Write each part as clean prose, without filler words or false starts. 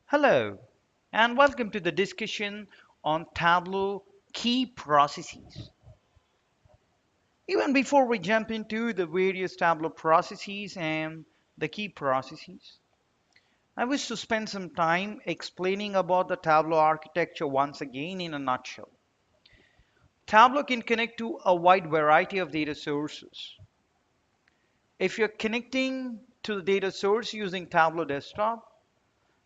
Hello, and welcome to the discussion on Tableau key processes. Even before we jump into the various Tableau processes and the key processes, I wish to spend some time explaining about the Tableau architecture once again in a nutshell. Tableau can connect to a wide variety of data sources. If you're connecting to the data source using Tableau Desktop,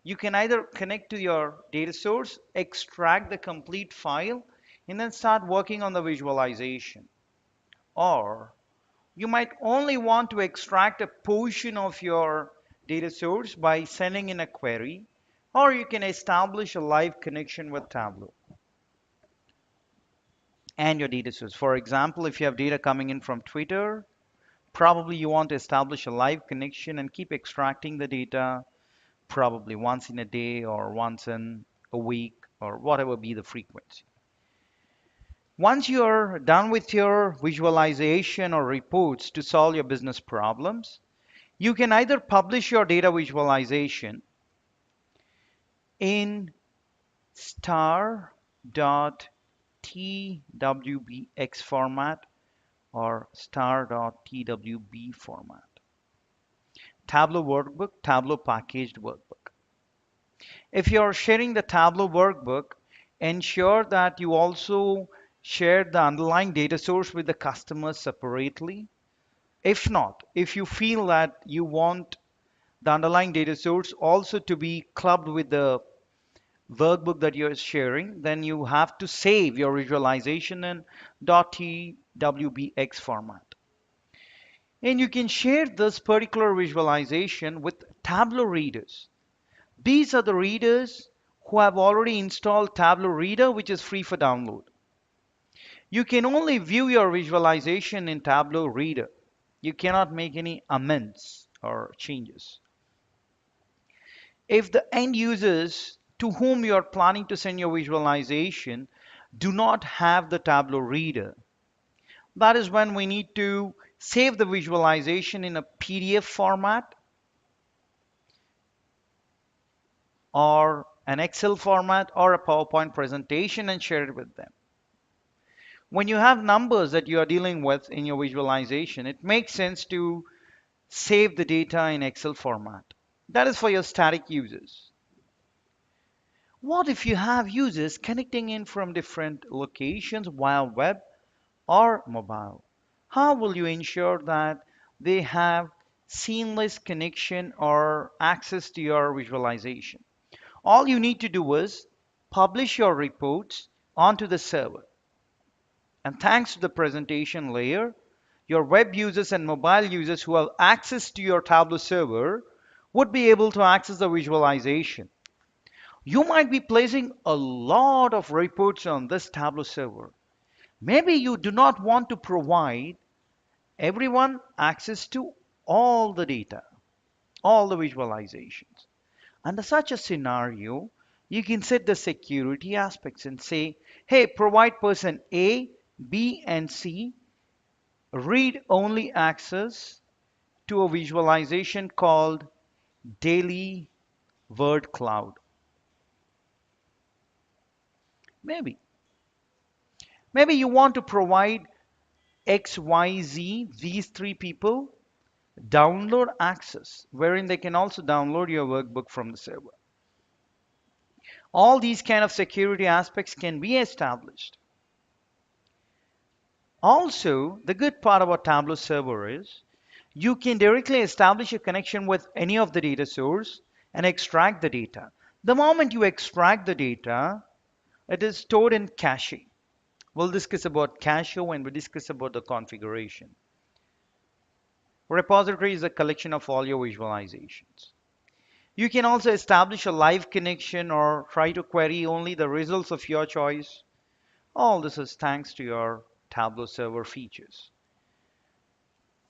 you can either connect to your data source, extract the complete file, and then start working on the visualization. Or you might only want to extract a portion of your data source by sending in a query, or you can establish a live connection with Tableau and your data source. For example, if you have data coming in from Twitter, probably you want to establish a live connection and keep extracting the data probably once in a day or once in a week or whatever be the frequency. Once you're done with your visualization or reports to solve your business problems, you can either publish your data visualization in star.twbx format or star.twb format. Tableau workbook, Tableau packaged workbook. If you're sharing the Tableau workbook, ensure that you also share the underlying data source with the customer separately. If not, if you feel that you want the underlying data source also to be clubbed with the workbook that you're sharing, then you have to save your visualization in .twbx format. And you can share this particular visualization with Tableau readers. These are the readers who have already installed Tableau Reader, which is free for download. You can only view your visualization in Tableau Reader. You cannot make any amends or changes. If the end users to whom you are planning to send your visualization do not have the Tableau Reader, that is when we need to save the visualization in a PDF format or an Excel format or a PowerPoint presentation and share it with them. When you have numbers that you are dealing with in your visualization, it makes sense to save the data in Excel format. That is for your static users. What if you have users connecting in from different locations via web or mobile? How will you ensure that they have seamless connection or access to your visualization? All you need to do is publish your reports onto the server. And thanks to the presentation layer, your web users and mobile users who have access to your Tableau server would be able to access the visualization. You might be placing a lot of reports on this Tableau server. Maybe you do not want to provide everyone access to all the data, all the visualizations. Under such a scenario, you can set the security aspects and say, hey, provide person A, B, and C read-only access to a visualization called daily word cloud. Maybe. Maybe you want to provide XYZ, these three people, download access, wherein they can also download your workbook from the server. All these kind of security aspects can be established. Also, the good part about Tableau server is you can directly establish a connection with any of the data source and extract the data. The moment you extract the data, it is stored in cache. We'll discuss about cache when we discuss about the configuration. Repository is a collection of all your visualizations. You can also establish a live connection or try to query only the results of your choice. All this is thanks to your Tableau server features.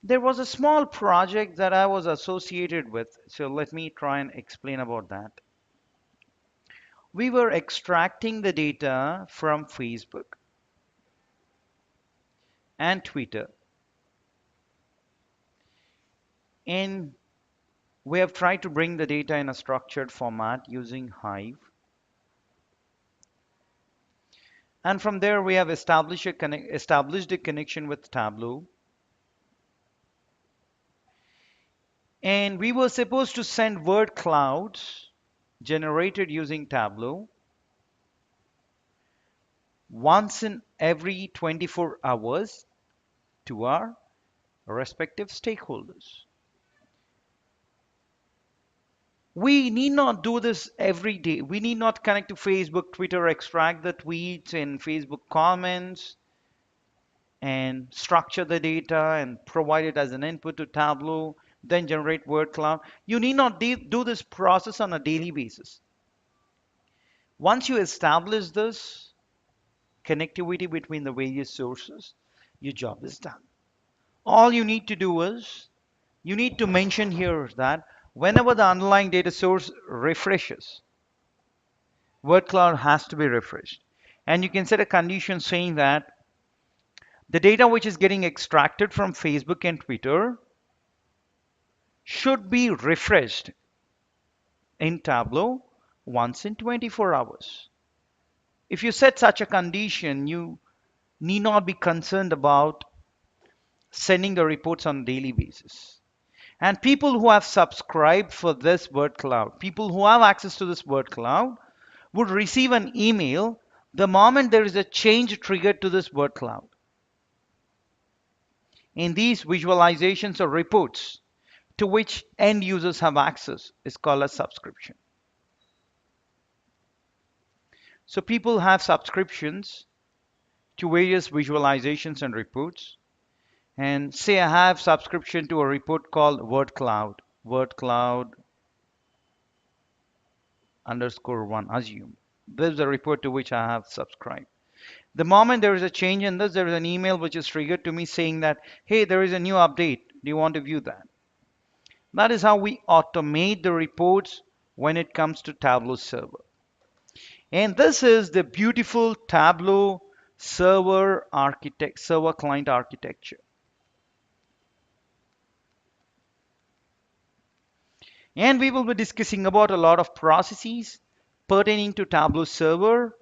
There was a small project that I was associated with, so let me try and explain about that. We were extracting the data from Facebook and Twitter. And we have tried to bring the data in a structured format using Hive. And from there, we have established a connection with Tableau. And we were supposed to send word clouds generated using Tableau once in every 24 hours to our respective stakeholders. We need not do this every day. We need not connect to Facebook, Twitter, extract the tweets and Facebook comments and structure the data and provide it as an input to Tableau, then generate word cloud. You need not do this process on a daily basis. Once you establish this connectivity between the various sources, your job is done. All you need to do is you need to mention here that whenever the underlying data source refreshes, word cloud has to be refreshed. And you can set a condition saying that the data which is getting extracted from Facebook and Twitter should be refreshed in Tableau once in 24 hours. If you set such a condition, you need not be concerned about sending the reports on a daily basis. And people who have subscribed for this word cloud, people who have access to this word cloud, would receive an email the moment there is a change triggered to this word cloud. In these visualizations or reports to which end users have access is called a subscription. So people have subscriptions to various visualizations and reports. And say I have subscription to a report called word cloud underscore one, assume. This is a report to which I have subscribed. The moment there is a change in this, there is an email which is triggered to me saying that, hey, there is a new update. Do you want to view that? That is how we automate the reports when it comes to Tableau server. And this is the beautiful Tableau server client architecture. And we will be discussing about a lot of processes pertaining to Tableau server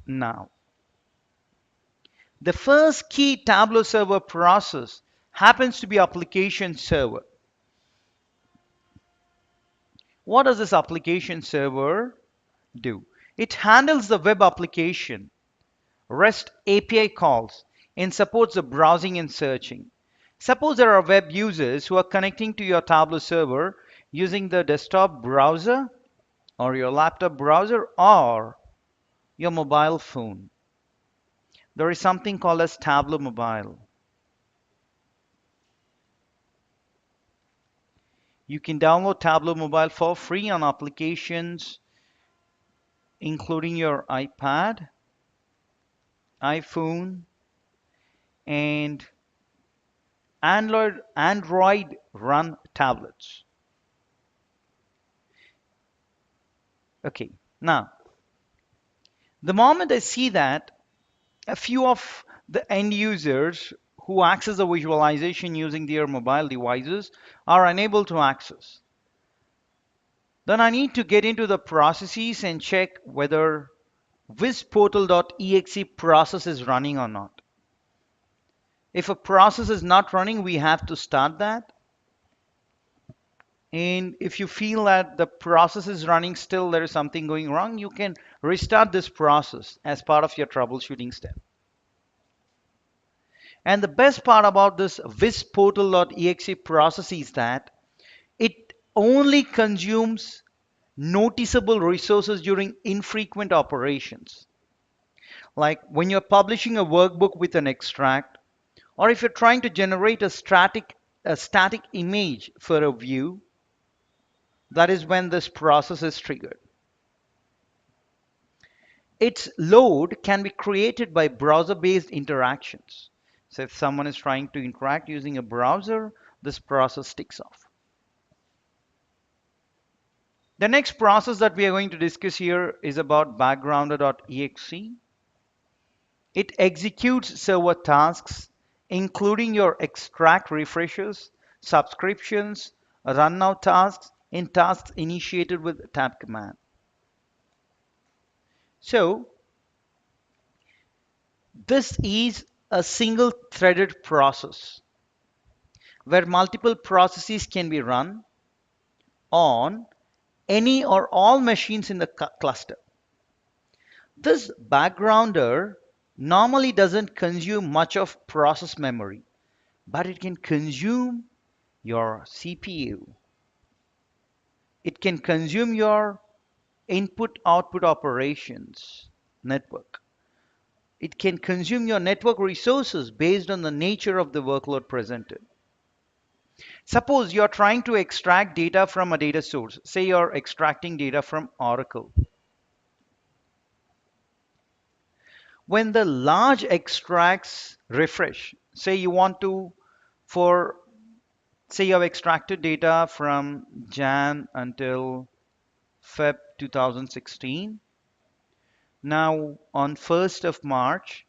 now. The first key Tableau server process happens to be application server. What does this application server do? It handles the web application, REST API calls, and supports the browsing and searching. Suppose there are web users who are connecting to your Tableau server using the desktop browser or your laptop browser or your mobile phone. There is something called as Tableau Mobile. You can download Tableau Mobile for free on applications including your iPad, iPhone, and Android run tablets. Okay, now the moment I see that a few of the end users who access the visualization using their mobile devices are unable to access, then I need to get into the processes and check whether visportal.exe process is running or not. If a process is not running, we have to start that. And if you feel that the process is running still, there is something going wrong, you can restart this process as part of your troubleshooting step. And the best part about this visportal.exe process is that it only consumes noticeable resources during infrequent operations. Like when you're publishing a workbook with an extract, or if you're trying to generate a static image for a view, that is when this process is triggered. Its load can be created by browser-based interactions. So if someone is trying to interact using a browser, this process ticks off. The next process that we are going to discuss here is about backgrounder.exe. It executes server tasks, including your extract refreshes, subscriptions, run now tasks, and tasks initiated with tab command. So this is a single threaded process where multiple processes can be run on any or all machines in the cluster. This backgrounder normally doesn't consume much of process memory, but it can consume your CPU. It can consume your input output operations network. It can consume your network resources based on the nature of the workload presented. Suppose you're trying to extract data from a data source. Say you're extracting data from Oracle. When the large extracts refresh, say you want to, for say you have extracted data from Jan until Feb 2016. Now on 1st of March,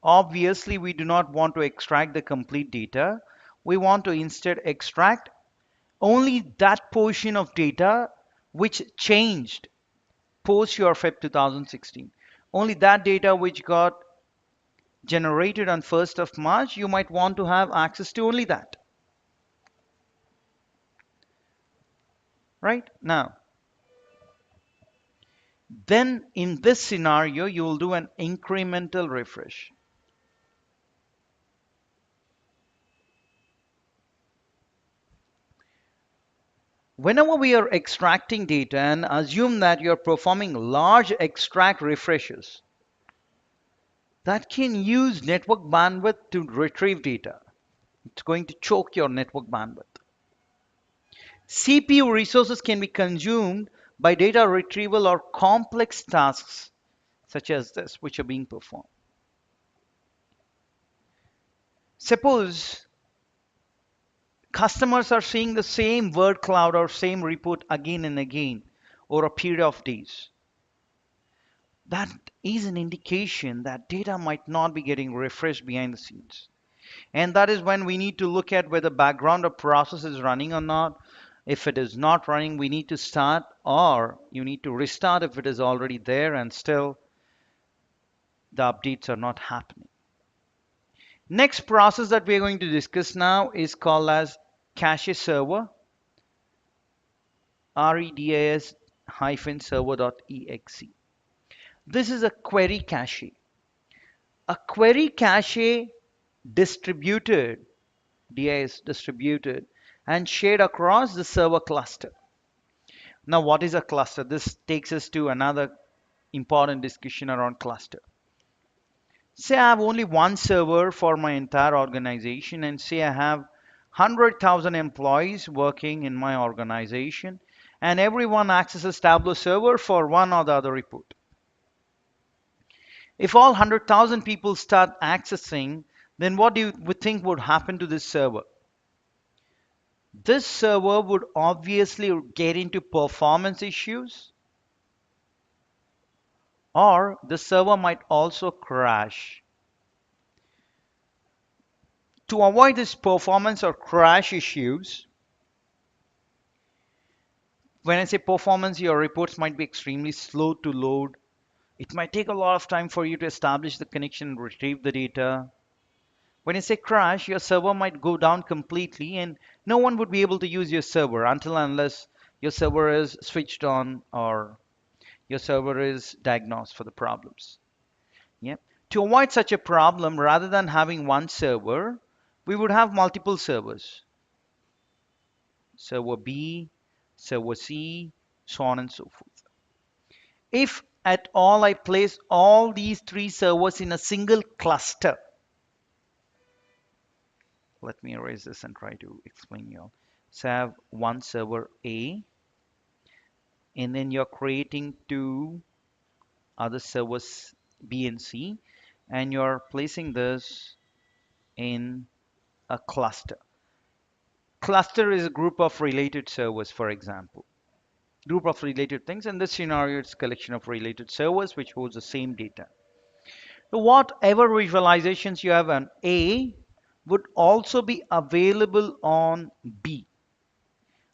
obviously we do not want to extract the complete data. We want to instead extract only that portion of data which changed post your Feb 2016. Only that data which got generated on 1st of March, you might want to have access to only that. Right? Now, then in this scenario, you will do an incremental refresh. Whenever we are extracting data, and assume that you're performing large extract refreshes, that can use network bandwidth to retrieve data. It's going to choke your network bandwidth. CPU resources can be consumed by data retrieval or complex tasks such as this, which are being performed. Suppose customers are seeing the same word cloud or same report again and again over a period of days. That is an indication that data might not be getting refreshed behind the scenes. And that is when we need to look at whether background or process is running or not. If it is not running, we need to start, or you need to restart if it is already there and still the updates are not happening. Next process that we're going to discuss now is called as cache server, redas-server.exe. This is a query cache. A query cache distributed, DIS distributed, and shared across the server cluster. Now, what is a cluster? This takes us to another important discussion around cluster. Say I have only one server for my entire organization, and say I have 100,000 employees working in my organization, and everyone accesses Tableau server for one or the other report. If all 100,000 people start accessing, then what do you think would happen to this server? This server would obviously get into performance issues, or the server might also crash. To avoid this performance or crash issues, when I say performance, your reports might be extremely slow to load. It might take a lot of time for you to establish the connection and retrieve the data. When I say crash, your server might go down completely and no one would be able to use your server until unless your server is switched on or your server is diagnosed for the problems. Yeah. To avoid such a problem, rather than having one server, we would have multiple servers. Server B, server C, so on and so forth. If at all I place all these three servers in a single cluster, let me erase this and try to explain you all. So I have one server A, and then you're creating two other servers B and C, and you're placing this in a cluster. Cluster is a group of related servers, for example. Group of related things. In this scenario, it's a collection of related servers which holds the same data. So whatever visualizations you have on A, would also be available on B.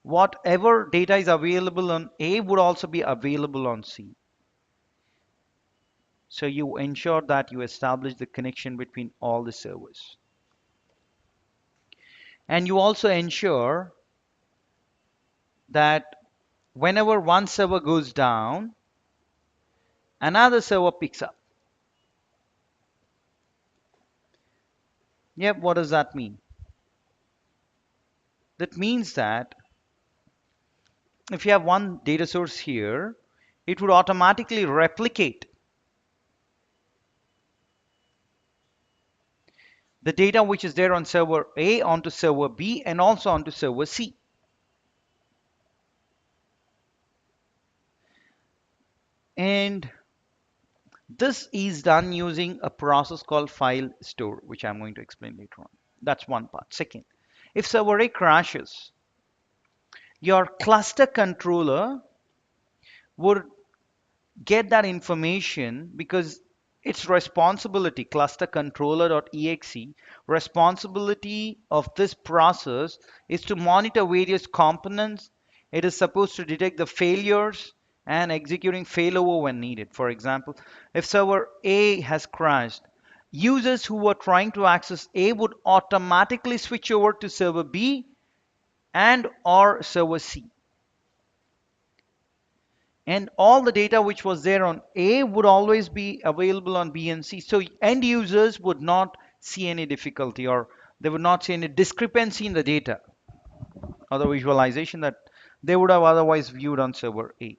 Whatever data is available on A would also be available on C. So you ensure that you establish the connection between all the servers. And you also ensure that whenever one server goes down, another server picks up. Yep, what does that mean? That means that if you have one data source here, it would automatically replicate the data which is there on server A onto server B and also onto server C. And this is done using a process called file store, which I'm going to explain later on. That's one part. Second, if server A crashes, your cluster controller would get that information because its responsibility, cluster controller.exe, responsibility of this process is to monitor various components. It is supposed to detect the failures and executing failover when needed. For example, if server A has crashed, users who were trying to access A would automatically switch over to server B and or server C. And all the data which was there on A would always be available on B and C. So end users would not see any difficulty, or they would not see any discrepancy in the data or the visualization that they would have otherwise viewed on server A.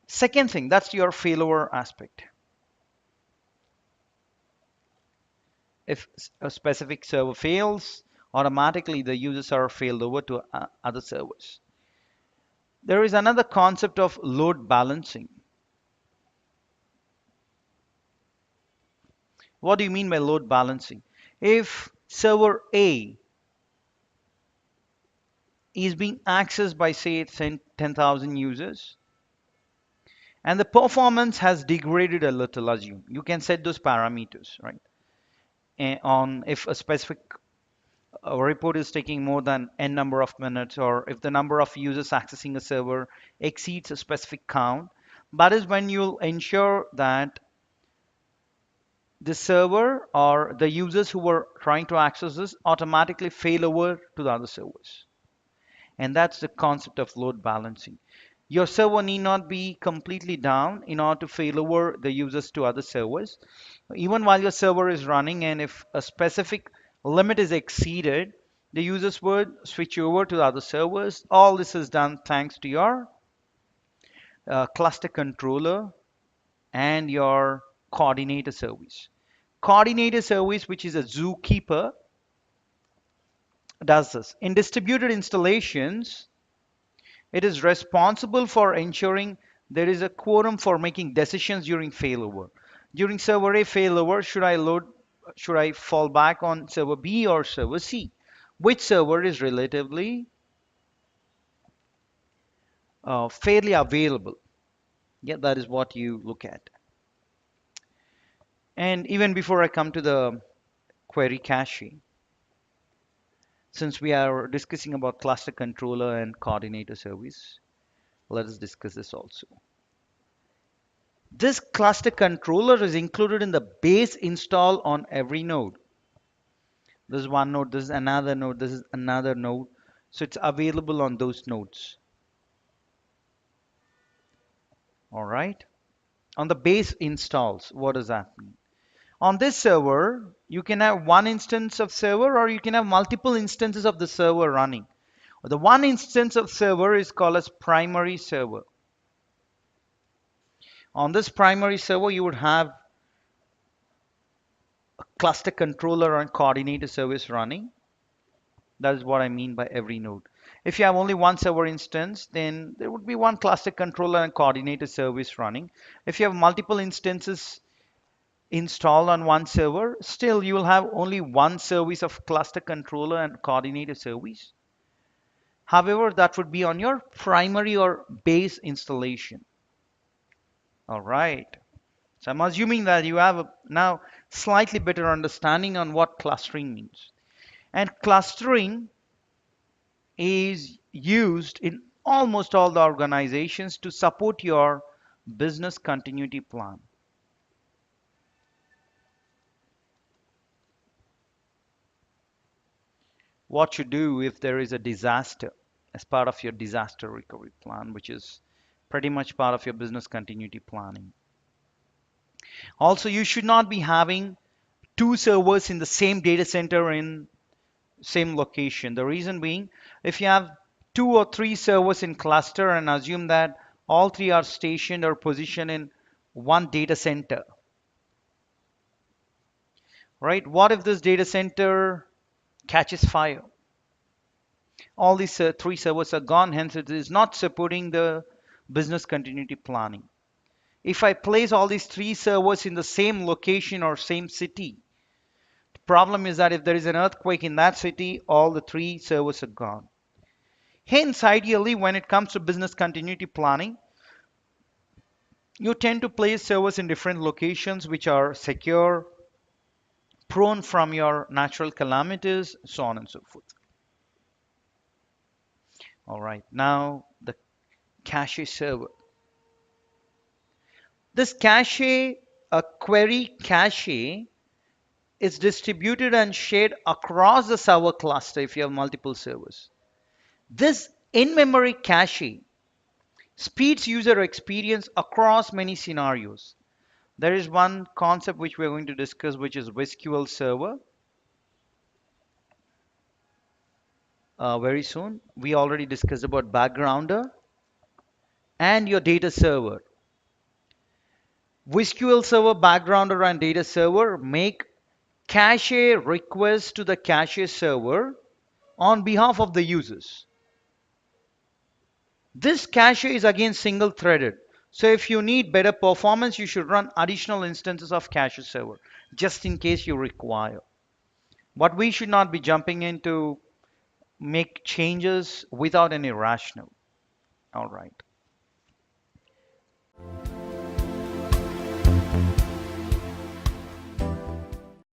Second thing, that's your failover aspect. If a specific server fails, automatically the users are failed over to other servers. There is another concept of load balancing. What do you mean by load balancing? If server A is being accessed by, say, 10,000 users, and the performance has degraded a little, assume. You can set those parameters, right? And on if a specific report is taking more than n number of minutes, or if the number of users accessing a server exceeds a specific count, that is when you'll ensure that the server or the users who were trying to access this automatically fail over to the other servers. And that's the concept of load balancing. Your server need not be completely down in order to fail over the users to other servers. Even while your server is running, and if a specific limit is exceeded, the users would switch over to the other servers. All this is done thanks to your cluster controller and your coordinator service. Coordinator service, which is a zookeeper, does this. In distributed installations, it is responsible for ensuring there is a quorum for making decisions during failover. During server A failover, should I fall back on server B or server C? Which server is relatively fairly available? Yeah, that is what you look at. And even before I come to the query caching, since we are discussing about cluster controller and coordinator service, let us discuss this also. This cluster controller is included in the base install on every node. This is one node, this is another node, this is another node. So it's available on those nodes. All right. On the base installs, what does that mean? On this server, you can have one instance of server or you can have multiple instances of the server running. The one instance of server is called as primary server. On this primary server, you would have a cluster controller and coordinator service running. That is what I mean by every node. If you have only one server instance, then there would be one cluster controller and coordinator service running. If you have multiple instances installed on one server, still you will have only one service of cluster controller and coordinator service. However, that would be on your primary or base installation. All right. So I'm assuming that you have now slightly better understanding on what clustering means. And clustering is used in almost all the organizations to support your business continuity plan. What you do if there is a disaster as part of your disaster recovery plan, which is pretty much part of your business continuity planning. Also, you should not be having two servers in the same data center in same location. The reason being, if you have two or three servers in cluster and assume that all three are stationed or positioned in one data center, right? What if this data center catches fire? All these three servers are gone, hence it is not supporting the business continuity planning. If I place all these three servers in the same location or same city, the problem is that if there is an earthquake in that city, all the three servers are gone. Hence, ideally, when it comes to business continuity planning, you tend to place servers in different locations which are secure, prone from your natural calamities, so on and so forth. All right, now the cache server. This cache, a query cache, is distributed and shared across the server cluster if you have multiple servers. This in-memory cache speeds user experience across many scenarios. There is one concept which we're going to discuss, which is SQL Server, very soon. We already discussed about backgrounder and your data server. SQL Server, backgrounder, and data server make cache requests to the cache server on behalf of the users. This cache is again single threaded. So if you need better performance, you should run additional instances of cache server just in case you require. But we should not be jumping in to make changes without any rationale. All right.